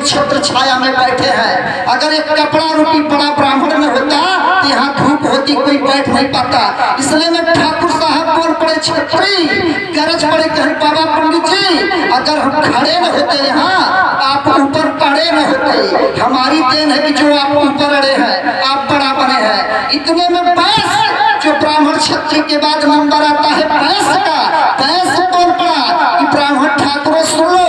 लोग छत्र छाया में बैठे हैं। अगर एक कपड़ा रूपी बड़ा ब्राह्मण में होता तो यहाँ धूप होती, कोई बैठ नहीं पाता। इसलिए मैं ठाकुर साहब बोल पड़े छत्री, गरज पड़े कहीं बाबा पंडित जी, अगर हम खड़े न होते यहाँ, आप ऊपर पड़े न होते। हमारी देन है कि जो आप ऊपर अड़े हैं, आप बड़ा बने हैं। इतने में बैस जो ब्राह्मण क्षत्रिय के बाद नंबर आता है बैस का, बैस बोल पड़ा कि ब्राह्मण ठाकुर सुन लो,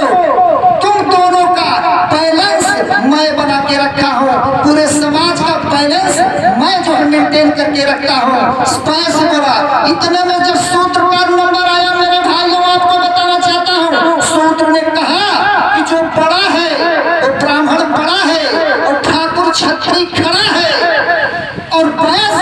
तुम दोनों का बैलेंस मैं बना के रखा हूँ, पूरे समाज का बैलेंस मैं जो है मेंटेन करके रखता हूँ। बैस बोला। इतने में जब सूत्र का नंबर आया मेरे भाइयों, आपको बताना चाहता हूँ, सूत्र ने कहा कि जो बड़ा है वो ब्राह्मण बड़ा है और ठाकुर क्षत्रिय खड़ा है और बैस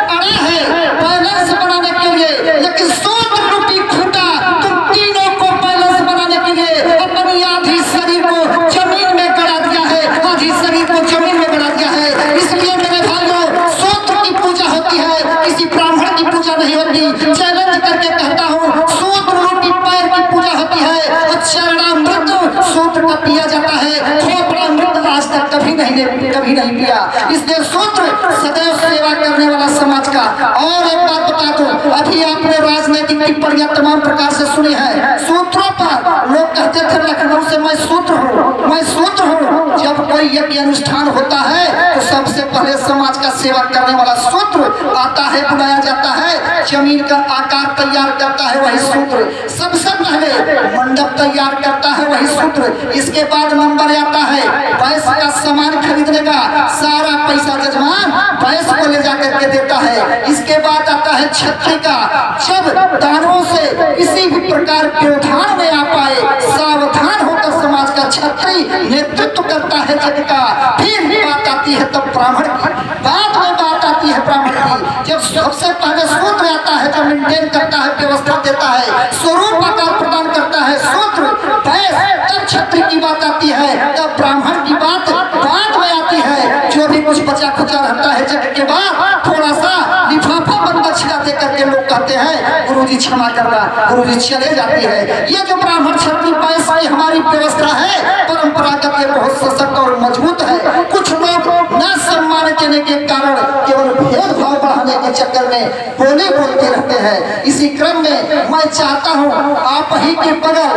अड़ा है बैलेंस बनाने के लिए। लेकिन सूत्र रूपी खूंटा तुम तीनों को बैलेंस बनाने के लिए अपनी आधी शरीर को जमीन में गड़ा दिया है, आधी शरीर को जमीन में गड़ा दिया है। इसलिए मेरे भाइयों, सूत्र की पूजा होती है, किसी ब्राह्मण की पूजा नहीं होती। चैलेंज करके कहता हूँ, सूत्र रूपी पैर की पूजा होती है और चरणामृत सूत्र का पिया जाता है, खोपड़ामृत आज तक कभी नहीं पिया। इसलिए सूत्र सदैव सेवा करने वाला समाज का। और एक बात बता दूं, अभी आपने राजनीतिक टिप्पणियां तमाम प्रकार से सुनी है। सूत्रों पर लोग कहते थे लखनऊ से मैं सूत्र हूँ, मैं सूत्र हूँ। जब कोई यज्ञ अनुष्ठान होता है तो सबसे पहले समाज का सेवा करने वाला सूत्र आता है, बुलाया जाता है। जमीन का आकार तैयार करता है वही सूत्र, सबसे पहले मंडप तैयार करता है वही सूत्र। इसके बाद नंबर आता है भैंस का सामान खरीदने का, सारा पैसा जजमान भैंस को ले जाकर के देता है। इसके बाद आता है छत्री का, जब दानवों से किसी भी प्रकार व्यवधान में आ पाए, सावधान होकर समाज का छत्री नेतृत्व करता है जग का। फिर बात आती है तब ब्राह्मण की, बाद में बात आती है ब्राह्मण की। जब सबसे पहले सूत्र आता है, जो मेंटेन करता है, व्यवस्था देता है, स्वरूप आकार प्रदान करता है सूत्र, तब छत्री की बात आती है, तब ब्राह्मण की बात बाद में आती है। जो भी कुछ बचा खुचा रहता है जग के बाद, थोड़ा सा लिफाफा बंद दक्षिणा दे करके लोग कहते हैं गुरुजी क्षमा करना, गुरुजी चले जाती है। ये जो ब्राह्मण क्षत्रिय पैसा हमारी व्यवस्था है, परंपरागत ये बहुत सशक्त और मजबूत है। कुछ लोग न सम्मान देने के कारण केवल भेदभाव बढ़ाने के चक्कर में बोलते रहते हैं। इसी क्रम में मैं चाहता हूँ आप ही के बगल